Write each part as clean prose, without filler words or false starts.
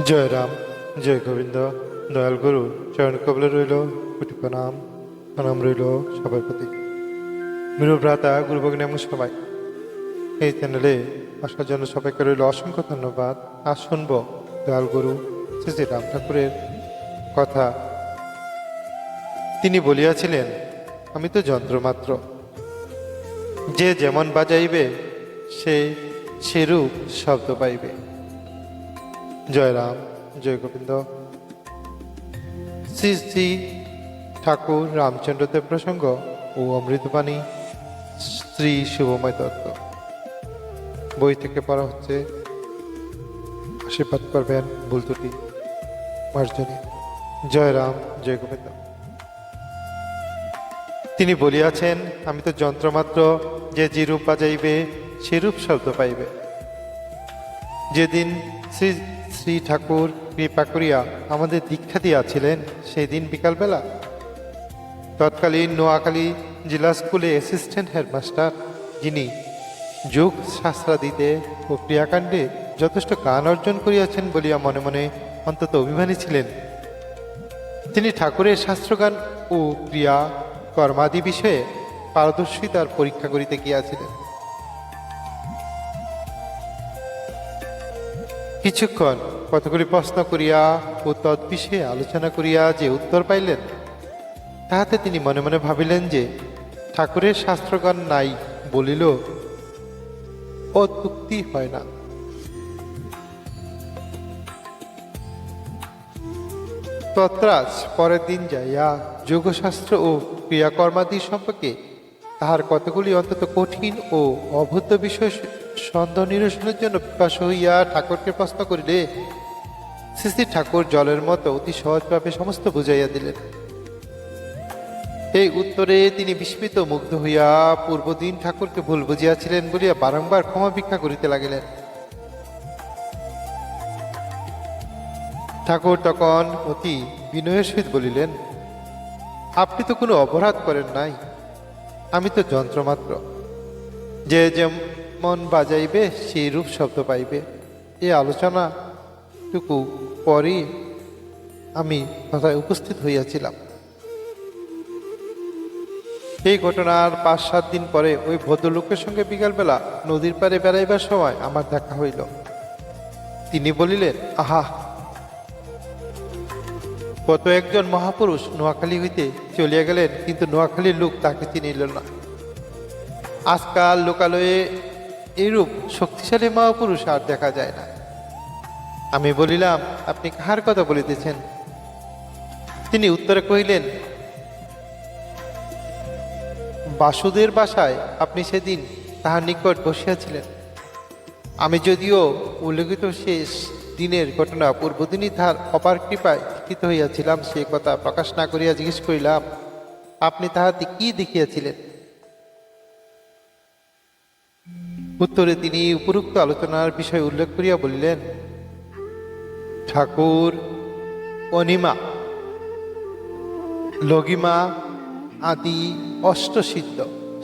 জয় রাম, জয় গোবিন্দ। দয়াল গুরু চরণ কবলে রইল কোটি প্রণাম। প্রণাম রইল সবার প্রতি। গুরু ভ্রাতা গুরু ভগ্নী এবং সবাই এই চ্যানেলে আসার জন্য সবাইকে রইল অসংখ্য ধন্যবাদ। আজ শুনব দয়াল গুরু শ্রী শ্রী রাম ঠাকুরের কথা। তিনি বলিয়াছিলেন, আমি তো যন্ত্রমাত্র, যে যেমন বাজাইবে সে সেরূপ শব্দ পাইবে। জয় রাম, জয় গোবিন্দ। শ্রী শ্রী ঠাকুর রামচন্দ্রদেব প্রসঙ্গ ও অমৃতবাণী, শ্রী শুভময় দত্ত। বই থেকে পড়া হচ্ছে। আশীর্বাদ করবেন ভুল ত্রুটি মার্জনী। জয় রাম, জয় গোবিন্দ। তিনি বলিয়াছেন, আমি তো যন্ত্রমাত্র, যে যেরূপ বাজাইবে সেরূপ শব্দ পাইবে। যেদিন শ্রী শ্রী ঠাকুর কৃপা করিয়া আমাদের দীক্ষা দিয়াছিলেন, সেই দিন বিকালবেলা তৎকালীন নোয়াখালী জেলা স্কুলে অ্যাসিস্ট্যান্ট হেডমাস্টার, যিনি যোগ শাস্ত্রাদিতে ও ক্রিয়াকাণ্ডে যথেষ্ট জ্ঞান অর্জন করিয়াছেন বলিয়া মনে মনে অন্তত অভিমানী ছিলেন, তিনি ঠাকুরের শাস্ত্রজ্ঞান ও ক্রিয়া কর্মাদি বিষয়ে পারদর্শিতার পরীক্ষা করিতে গিয়াছিলেন। কিছুক্ষণ কতগুলি প্রশ্ন করিয়া ও তদ্বিষয়ে আলোচনা করিয়া যে উত্তর পাইলেন, তাহাতে তিনি মনে মনে ভাবিলেন যে ঠাকুরের শাস্ত্রজ্ঞান নাই বলিল অত্যুক্তি হয় না। তৎরাজ পরের দিন যাইয়া যোগশাস্ত্র ও ক্রিয়াকর্মাদি সম্পর্কে তাহার কতগুলি অন্তত কঠিন ও অবুদ্ধ বিষয় সন্দেহ নিরসনের জন্য পিপাসু হইয়া ঠাকুরকে প্রশ্ন করিলে শ্রী শ্রী ঠাকুর জলের মতো অতি সহজভাবে সমস্ত বুঝাইয়া দিলেন। এই উত্তরে তিনি বিস্মিত মুগ্ধ হইয়া পূর্বদিন ঠাকুরকে ভুল বুঝিয়াছিলেন বলিয়া বারংবার ক্ষমা ভিক্ষা করিতে লাগিলেন। ঠাকুর তখন অতি বিনয়ের সহিত বলিলেন, আপনি তো কোনো অপরাধ করেন নাই, আমি তো যন্ত্রমাত্র, যে যেমন বাজাইবে সেই রূপ শব্দ পাইবে। এই আলোচনাটুকু পরই আমি তথায় উপস্থিত হইয়াছিলাম। এই ঘটনার 5-7 দিন পরে ওই ভদ্রলোকের সঙ্গে বিকালবেলা নদীর পাড়ে বেড়াইবার সময় আমার দেখা হইল। তিনি বলিলেন, আহা, কত একজন মহাপুরুষ নোয়াখালী হইতে চলিয়া গেলেন, কিন্তু নোয়াখালীর লোক তাকে চিনিল না। আজকাল লোকালয়ে এইরূপ শক্তিশালী মহাপুরুষ আর দেখা যায় না। আমি বলিলাম, আপনি কাহার কথা বলিতেছেন? তিনি উত্তরে কহিলেন, বাসুদের বাসায় আপনি সেদিন তাহার নিকট বসিয়াছিলেন। আমি যদিও উল্লেখিত শেষ দিনের ঘটনা পূর্বদিনই তাহার অপার কৃপায় শিক্ষিত হইয়াছিলাম, সে কথা প্রকাশ না করিয়া জিজ্ঞেস করিলাম, আপনি তাহাতে কি দেখিয়াছিলেন? উত্তরে তিনি উপরোক্ত আলোচনার বিষয় উল্লেখ করিয়া বলিলেন, ঠাকুর অনিমা, লঘিমা আদি অষ্টসিদ্ধ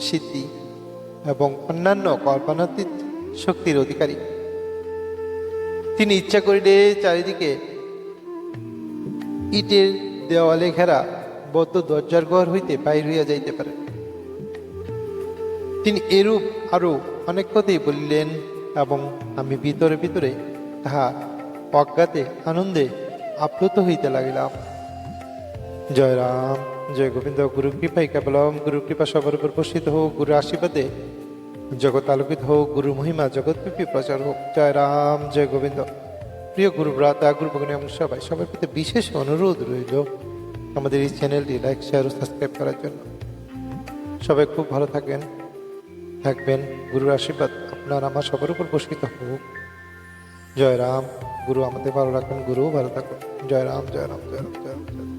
সিদ্ধি এবং অন্যান্য কল্পনাতীত শক্তির অধিকারী। তিনি ইচ্ছা করিলে চারিদিকে ইটের দেওয়ালে ঘেরা বদ্ধ দরজার ঘর হইতে বাহির হইয়া যাইতে পারেন। তিনি এরূপ আরো অনেক কথাই বলিলেন এবং আমি ভিতরে ভিতরে তাহা অজ্ঞাতে আনন্দে আপ্লুত হইতে লাগিলাম। জয় রাম, জয় গোবিন্দ। গুরু কৃপাই কেবলম, গুরু কৃপা সবার উপর বর্ষিত হোক, গুরু আশীর্বাদে জগৎ আলোকিত হোক, গুরু মহিমা জগৎব্যাপী প্রচার হোক। জয় রাম, জয় গোবিন্দ। প্রিয় গুরু ভ্রাতা গুরু ভগ্নী এবং সবার প্রতি বিশেষ অনুরোধ রইল আমাদের এই চ্যানেলটি লাইক, শেয়ার ও সাবস্ক্রাইব করার জন্য। সবাই খুব ভালো থাকবেন, গুরুর আশীর্বাদ আপনার আমার সবার উপর বর্ষিত হোক। জয় রাম। গুরু আমাদের ভালো রাখুন, গুরু ভালো থাকুন। জয় রাম, জয় রাম, জয় রাম, জয় রাম, জয় রাম।